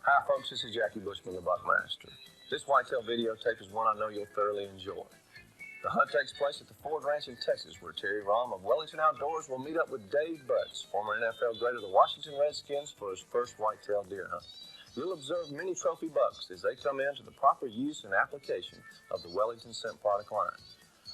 Hi folks, this is Jackie Bushman, the Buckmaster. This whitetail videotape is one I know you'll thoroughly enjoy. The hunt takes place at the Ford Ranch in Texas, where Terry Rohm of Wellington Outdoors will meet up with Dave Butz, former NFL great of the Washington Redskins, for his first whitetail deer hunt. You'll observe many trophy bucks as they come into the proper use and application of the Wellington scent product line.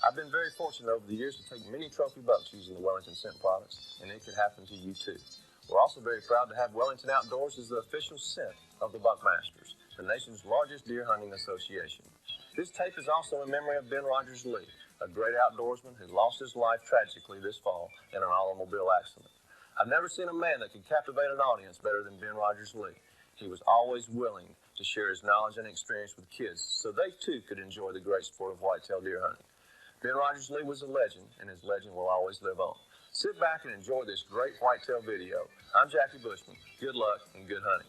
I've been very fortunate over the years to take many trophy bucks using the Wellington scent products, and it could happen to you too. We're also very proud to have Wellington Outdoors as the official scent of the Buckmasters, the nation's largest deer hunting association. This tape is also in memory of Ben Rogers Lee, a great outdoorsman who lost his life tragically this fall in an automobile accident. I've never seen a man that could captivate an audience better than Ben Rogers Lee. He was always willing to share his knowledge and experience with kids so they too could enjoy the great sport of whitetail deer hunting. Ben Rogers Lee was a legend, and his legend will always live on. Sit back and enjoy this great whitetail video. I'm Jackie Bushman. Good luck and good hunting.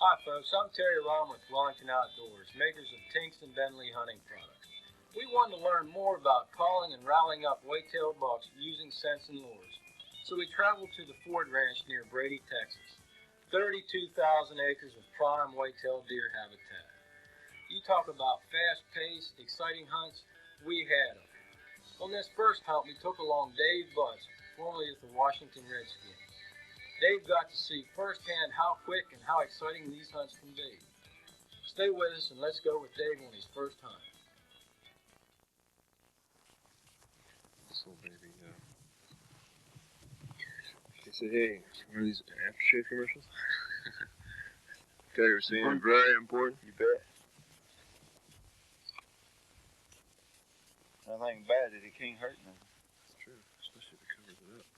Hi folks, I'm Terry Rohm with Wellington Outdoors, makers of Tinks and Bentley hunting products. We wanted to learn more about calling and rallying up whitetail bucks using scents and lures. So we traveled to the Ford Ranch near Brady, Texas. 32,000 acres of prime whitetail deer habitat. You talk about fast-paced, exciting hunts, we had them. On this first hunt, we took along Dave Butz, formerly with the Washington Redskins. Dave got to see firsthand how quick and how exciting these hunts can be. Stay with us and let's go with Dave on his first hunt. This little baby, she said, hey, one of these aftershave commercials? Okay, we're seeing it, very important. You bet. Nothing bad that it can't hurt nothing. It's true, especially if it covers it up.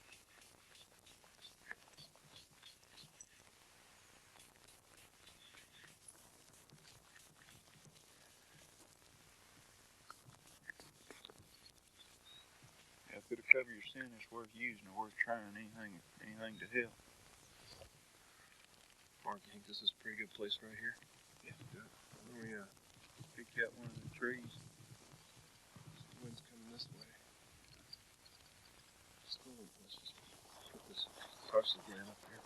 Yeah, if it'll cover your sin, it's worth using or worth trying. Anything to help. Mark, you think this is a pretty good place right here? Yeah, good. Why don't we pick out one of the trees? The wind's coming this way. Let's just put this parsley down up here.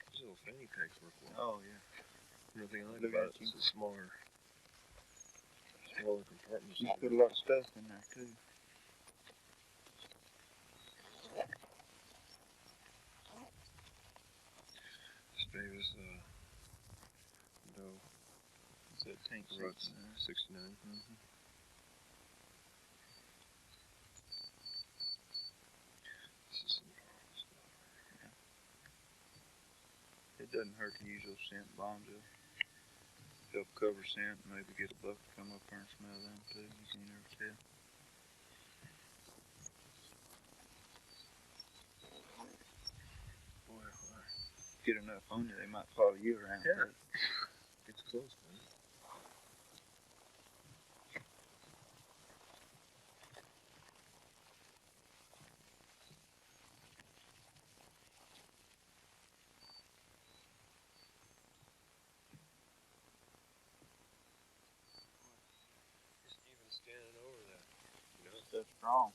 These little fanny packs work well. Oh, yeah. Another thing I like about it is the smaller compartments. You can put a lot of stuff in there, too. This baby's no. It's that tank Butz 69. Mm-hmm. This is some stuff. Yeah. It doesn't hurt to use those scent bombs. Help cover scent, maybe get a buck to come up there and smell them too. You can never tell. Boy, if I Get enough on you, they might follow you around. Yeah. It's close, man. Just even standing over that, you know. Stuff's strong.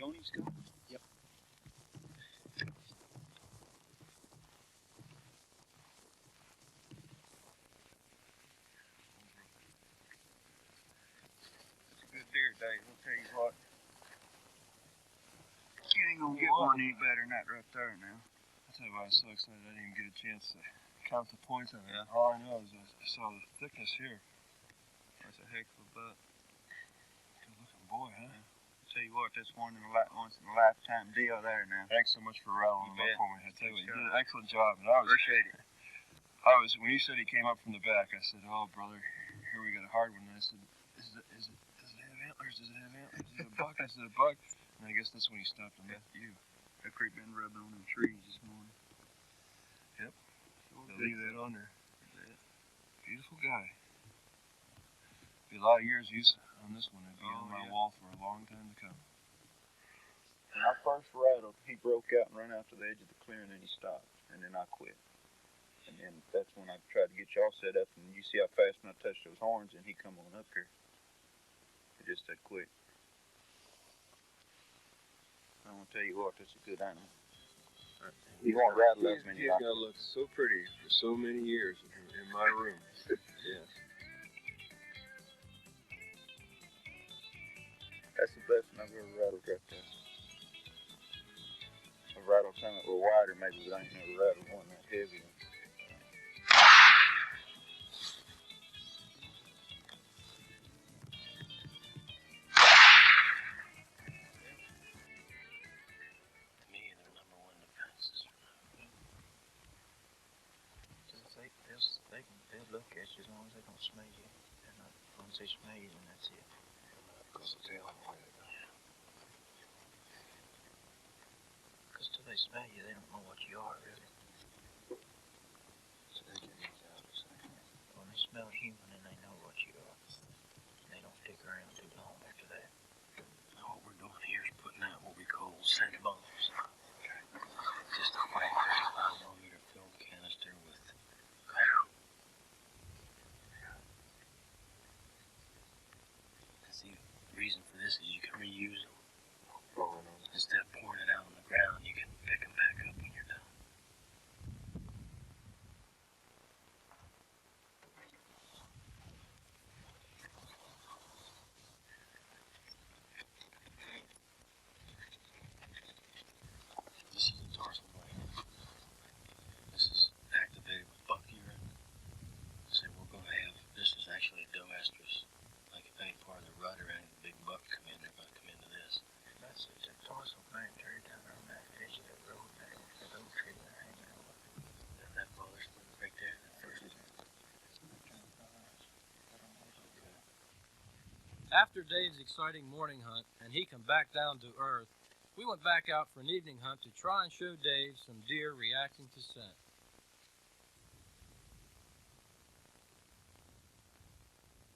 Tony's got? Yep. It's a good deer, Dave. I'll tell you what. You ain't gonna get one any better than that right there now. I'll tell you why I was so excited I didn't even get a chance to count the points on it. Yeah. All I know is I saw the thickness here. That's a heck of a butt. Good looking boy, huh? Yeah. I'll tell you what, that's once in a lifetime deal there now. Thanks so much for rattling them up for me. I tell you what, you did an excellent job. And Appreciate it. When you said he came up from the back, I said, "Oh, brother, here we got a hard one." And I said, does it have antlers? Does it have antlers? Is it a buck? Is it a buck? And I guess that's when he stopped and met you. That creek been rubbing on them trees this morning. Yep. They'll leave that on there. Beautiful guy. Be a lot of years use on this one. It'd be on my wall for a long time to come. When I first rattled, he broke out and ran out to the edge of the clearing, and he stopped, and then I quit. And then that's when I tried to get y'all set up, and you see how fast when I touched those horns, and he come on up here. It just that quick. I'm gonna tell you what, that's a good animal. You won't rattle as many. He's gonna look so pretty for so many years in my room. Yes. That's the best one I've ever rattled right there. I've rattled some that were wider, maybe, but I ain't never rattled one that heavy. They'll look at you as long as they don't smell you. As long as they smell you, then that's it. Because the tail on the way. Because till they smell you, they don't know what you are, really. So they get moved out or something. When they smell human, then they know what you are. They don't stick around too long after that. All we're doing here is putting out what we call scent bombs. Okay. Just a white 35mm film canister with the reason for this is you can reuse them. Instead of pouring it out on the ground, you can pick them back up when you're done. This is the tarsal blade. This is activated with buck urine. So we're going to have, this is actually a doe estrus. Like if any part of the rudder or any big buck come in, they're going to come into this. That's the tarsal blade right down there on that edge of that road there. That oak tree there hanging over. That bothers me right there. After Dave's exciting morning hunt and he come back down to earth, we went back out for an evening hunt to try and show Dave some deer reacting to scent.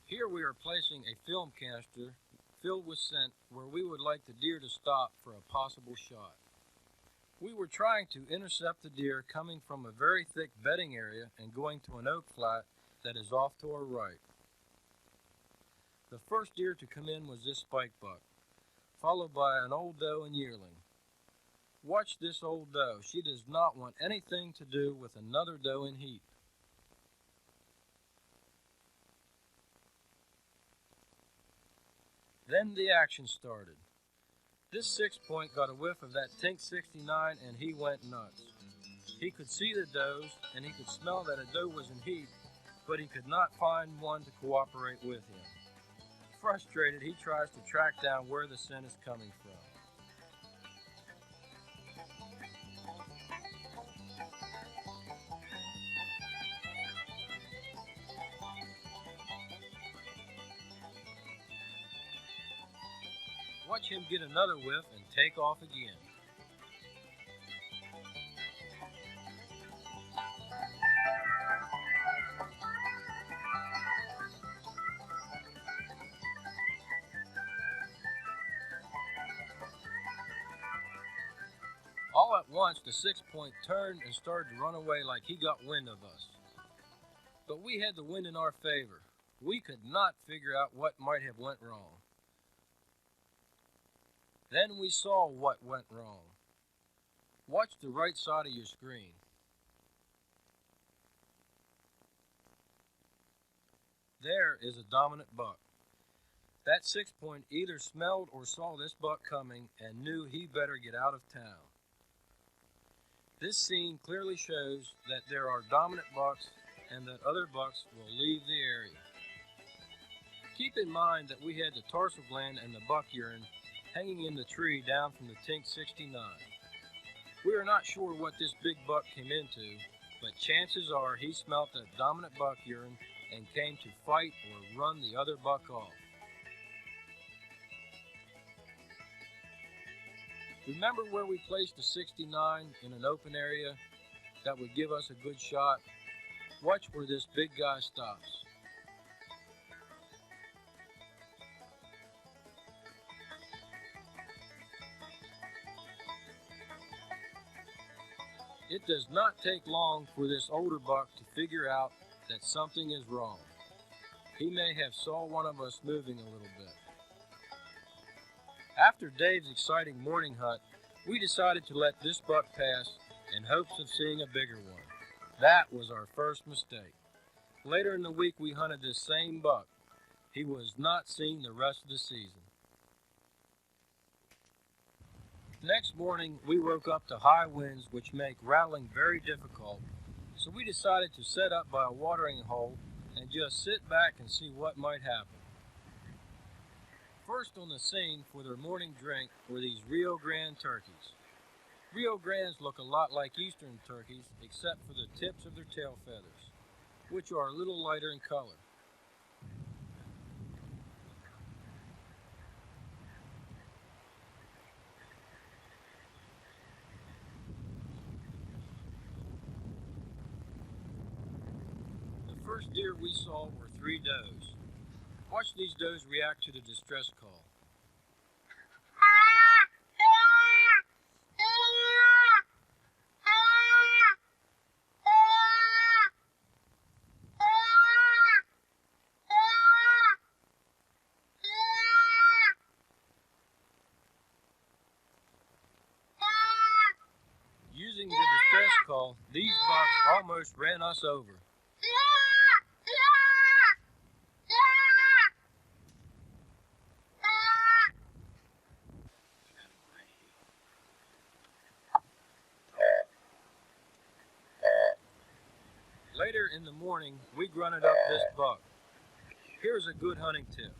Here we are placing a film canister filled with scent where we would like the deer to stop for a possible shot. We were trying to intercept the deer coming from a very thick bedding area and going to an oak flat that is off to our right. The first deer to come in was this spike buck, followed by an old doe and yearling. Watch this old doe. She does not want anything to do with another doe in heat. Then the action started. This 6-point got a whiff of that Tink 69 and he went nuts. He could see the does and he could smell that a doe was in heat, but he could not find one to cooperate with him. Frustrated, he tries to track down where the scent is coming from. Watch him get another whiff and take off again. All at once, the 6-point turned and started to run away like he got wind of us. But we had the wind in our favor. We could not figure out what might have went wrong. Then we saw what went wrong. Watch the right side of your screen. There is a dominant buck. That 6-point either smelled or saw this buck coming and knew he better get out of town. This scene clearly shows that there are dominant bucks and that other bucks will leave the area. Keep in mind that we had the tarsal gland and the buck urine hanging in the tree down from the Tink 69. We are not sure what this big buck came into, but chances are he smelt that dominant buck urine and came to fight or run the other buck off. Remember where we placed the 69 in an open area that would give us a good shot? Watch where this big guy stops. It does not take long for this older buck to figure out that something is wrong. He may have saw one of us moving a little bit. After Dave's exciting morning hunt, we decided to let this buck pass in hopes of seeing a bigger one. That was our first mistake. Later in the week we hunted this same buck. He was not seen the rest of the season. Next morning, we woke up to high winds which make rattling very difficult, so we decided to set up by a watering hole and just sit back and see what might happen. First on the scene for their morning drink were these Rio Grande turkeys. Rio Grandes look a lot like eastern turkeys except for the tips of their tail feathers, which are a little lighter in color. The first deer we saw were 3 does. Watch these does react to the distress call. Using the distress call, these bucks almost ran us over. Later in the morning, we grunted up this buck. Here's a good hunting tip.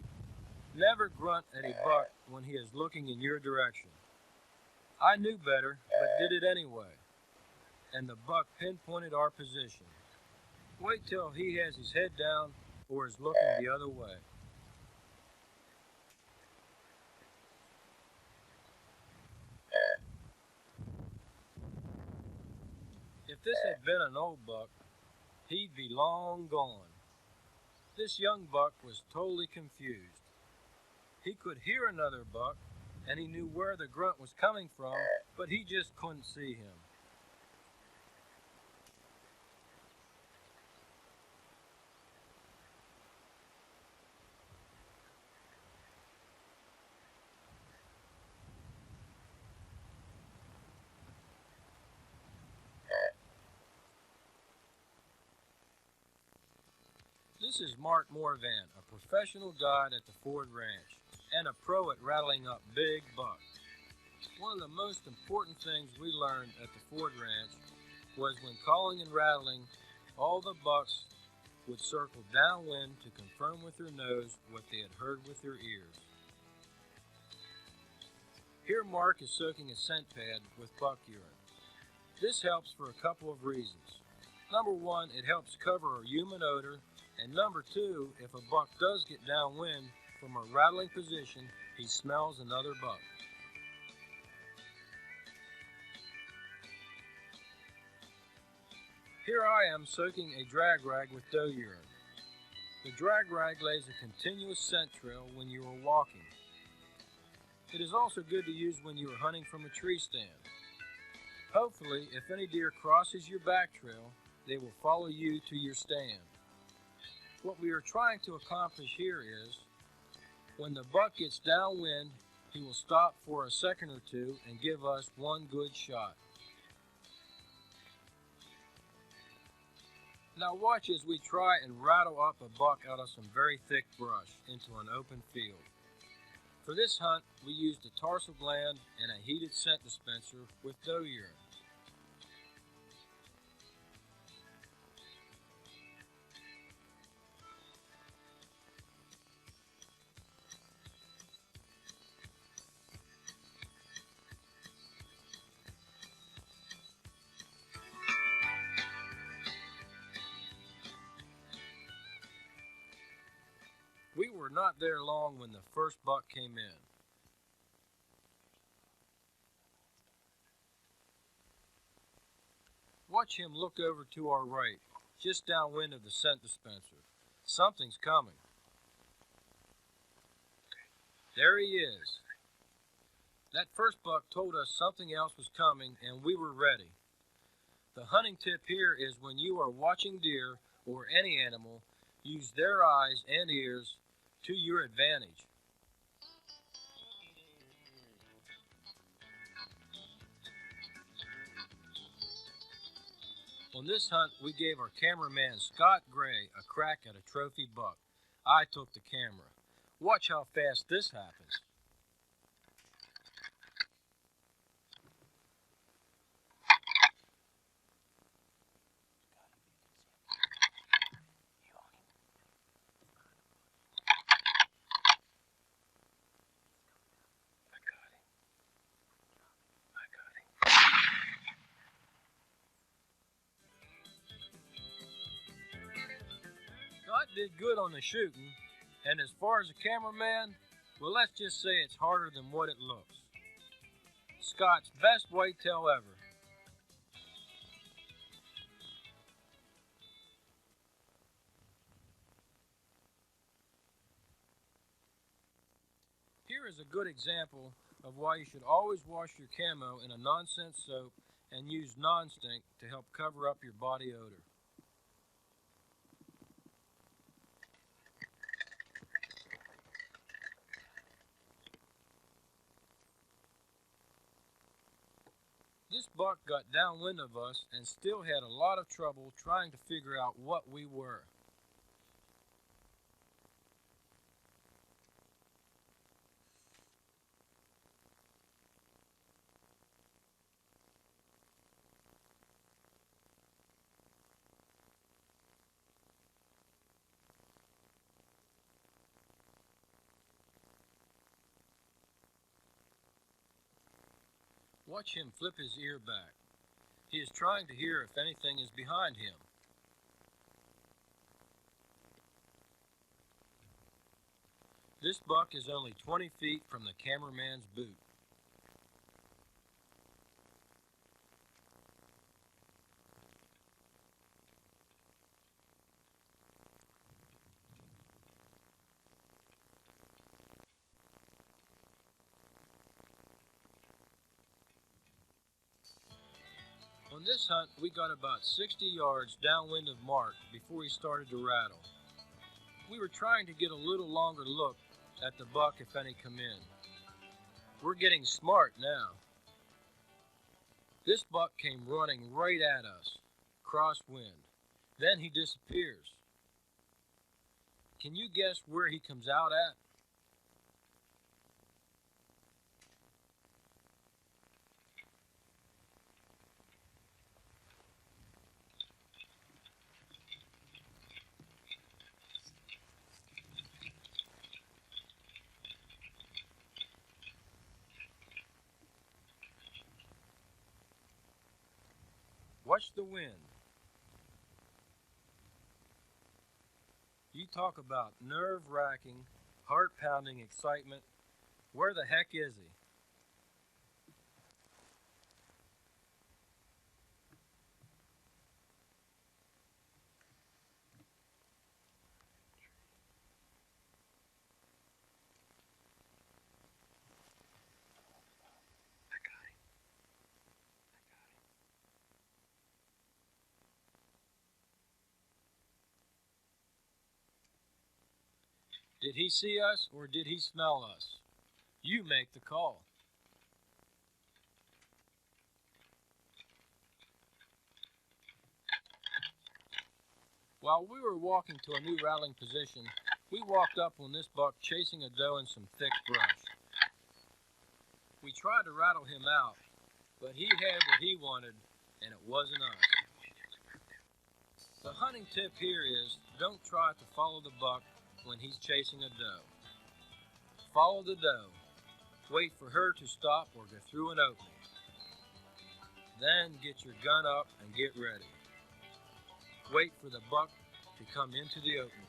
Never grunt at a buck when he is looking in your direction. I knew better, but did it anyway, and the buck pinpointed our position. Wait till he has his head down or is looking the other way. If this had been an old buck, he'd be long gone. This young buck was totally confused. He could hear another buck, and he knew where the grunt was coming from, but he just couldn't see him. This is Mark Morvan, a professional guide at the Ford Ranch and a pro at rattling up big bucks. One of the most important things we learned at the Ford Ranch was when calling and rattling, all the bucks would circle downwind to confirm with their nose what they had heard with their ears. Here Mark is soaking a scent pad with buck urine. This helps for a couple of reasons. Number one, it helps cover a human odor, and number two, if a buck does get downwind from a rattling position, he smells another buck. Here I am soaking a drag rag with doe urine. The drag rag lays a continuous scent trail when you are walking. It is also good to use when you are hunting from a tree stand. Hopefully, if any deer crosses your back trail, they will follow you to your stand. What we are trying to accomplish here is, when the buck gets downwind, He will stop for a second or two and give us one good shot. Now watch as we try and rattle up a buck out of some very thick brush into an open field. For this hunt, we used a tarsal gland and a heated scent dispenser with doe urine. We were not there long when the first buck came in. Watch him look over to our right, just downwind of the scent dispenser. Something's coming. There he is. That first buck told us something else was coming and we were ready. The hunting tip here is when you are watching deer or any animal, use their eyes and ears to your advantage. On this hunt, we gave our cameraman Scott Gray a crack at a trophy buck. I took the camera. Watch how fast this happens. Scott did good on the shooting, and as far as the cameraman, well, let's just say it's harder than what it looks. Scott's best whitetail ever. Here is a good example of why you should always wash your camo in a non-scent soap and use non-stink to help cover up your body odor. This buck got downwind of us and still had a lot of trouble trying to figure out what we were. Watch him flip his ear back. He is trying to hear if anything is behind him. This buck is only 20 feet from the cameraman's boot. On this hunt, we got about 60 yards downwind of Mark before he started to rattle. We were trying to get a little longer look at the buck if any come in. We're getting smart now. This buck came running right at us, crosswind. Then he disappears. Can you guess where he comes out at? Watch the wind. You talk about nerve-wracking, heart-pounding excitement. Where the heck is he? Did he see us or did he smell us? You make the call. While we were walking to a new rattling position, we walked up on this buck chasing a doe in some thick brush. We tried to rattle him out, but he had what he wanted, and it wasn't us. The hunting tip here is, don't try to follow the buck when he's chasing a doe. Follow the doe. Wait for her to stop or go through an opening. Then get your gun up and get ready. Wait for the buck to come into the opening.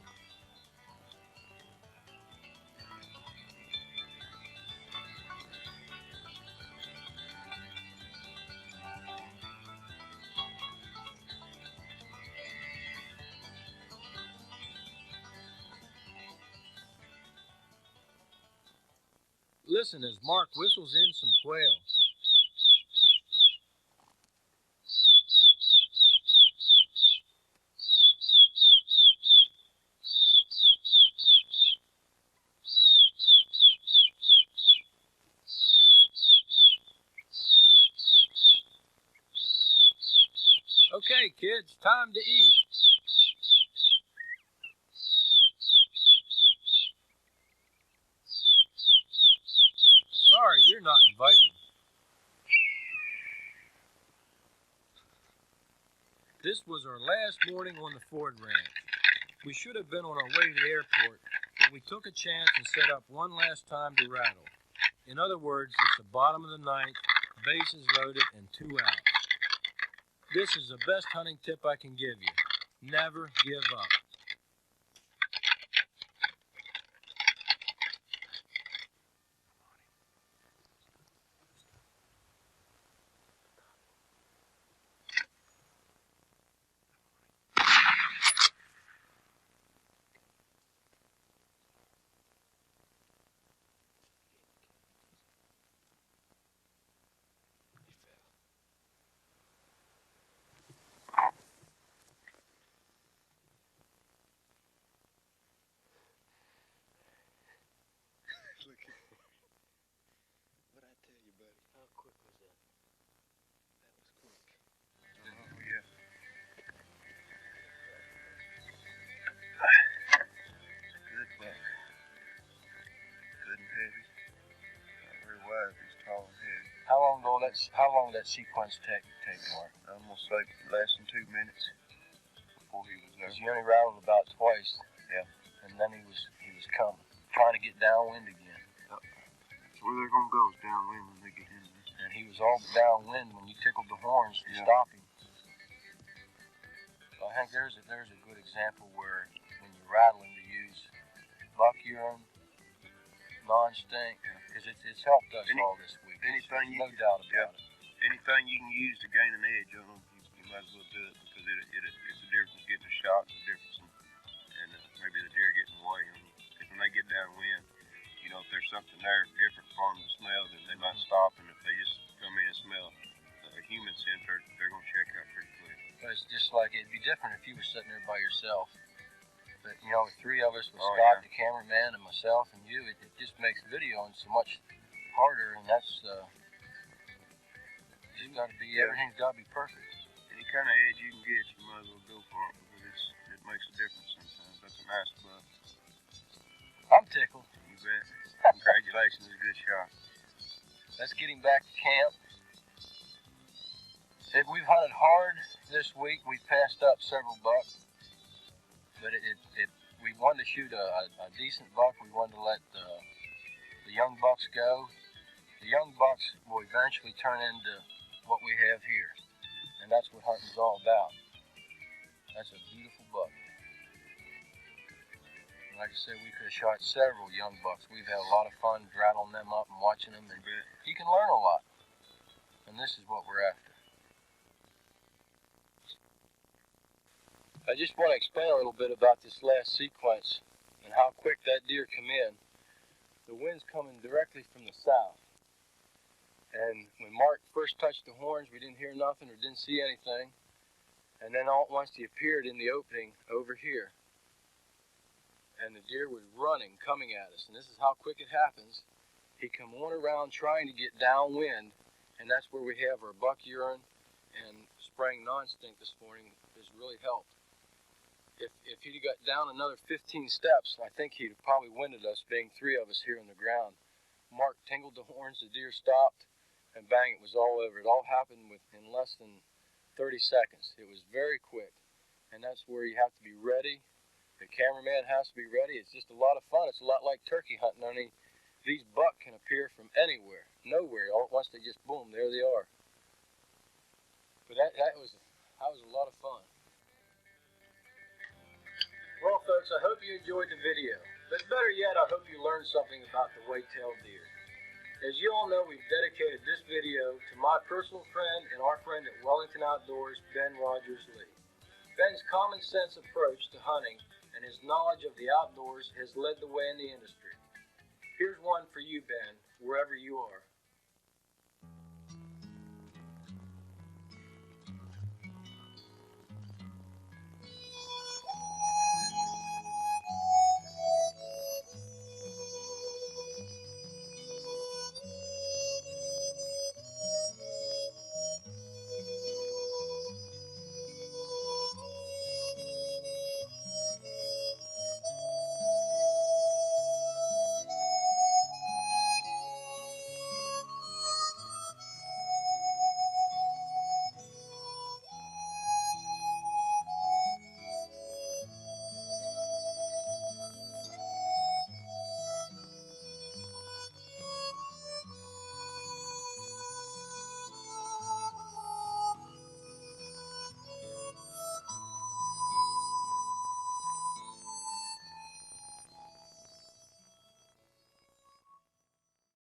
Listen as Mark whistles in some quail. Okay, kids, time to eat. Sorry, you're not invited. This was our last morning on the Ford Ranch. We should have been on our way to the airport, but we took a chance and set up one last time to rattle. In other words, it's the bottom of the ninth, bases loaded, and 2 outs. This is the best hunting tip I can give you. Never give up. What'd I tell you, buddy? How quick was that? That was quick. Oh, yeah. Good buck. Good and heavy. Not very wide, he's tall and heavy. How long that sequence take, Mark? I'm gonna say less than 2 minutes before he was there. Because you only rattled about twice. Yeah. And then he was coming, trying to get downwind again. That's where they're gonna go, is downwind when they get in there. And he was all downwind when you tickled the horns to stop him. So I think there's a good example where when you're rattling to use buck urine, non-stink, because it's helped us all this week. Anything no doubt about it. Anything you can use to gain an edge on them, you might as well do it, because it's a difference getting a shot, it's a difference in maybe the deer getting away on you. Because when they get downwind, you know, if there's something there different from the smell, then they might stop, and if they just come in and smell a human scent, they're going to check out pretty quick. But it's just like, it'd be different if you were sitting there by yourself. But, you know, 3 of us with Scott, the cameraman, and myself, and you, it just makes videoing so much harder, and that's, everything's got to be perfect. Any kind of edge you can get, you might as well go for it, because it makes a difference sometimes. That's a nice buck. I'm tickled. You bet. Congratulations, a good shot. Let's get him back to camp. We've hunted hard this week. We've passed up several bucks, but we wanted to shoot a decent buck. We wanted to let the young bucks go. The young bucks will eventually turn into what we have here, and that's what hunting's all about. That's a beautiful buck. Like I said, we could have shot several young bucks. We've had a lot of fun rattling them up and watching them, and you can learn a lot, and this is what we're after. I just want to explain a little bit about this last sequence and how quick that deer come in. The wind's coming directly from the south. And when Mark first touched the horns, we didn't hear nothing or didn't see anything. And then all at once he appeared in the opening over here. And the deer was running, coming at us. And this is how quick it happens. He'd come on around trying to get downwind, and that's where we have our buck urine, and spraying non-stink this morning has really helped. If he'd got down another 15 steps, I think he'd have probably winded us, being 3 of us here on the ground. Mark tingled the horns, the deer stopped, and bang, it was all over. It all happened in less than 30 seconds. It was very quick, and that's where you have to be ready. The cameraman has to be ready. It's just a lot of fun. It's a lot like turkey hunting, only these buck can appear from anywhere, nowhere. All at once they just boom, there they are. But that was a lot of fun. Well, folks, I hope you enjoyed the video. But better yet, I hope you learned something about the white-tailed deer. As you all know, we've dedicated this video to my personal friend and our friend at Wellington Outdoors, Ben Rogers-Lee. Ben's common sense approach to hunting and his knowledge of the outdoors has led the way in the industry. Here's one for you, Ben, wherever you are.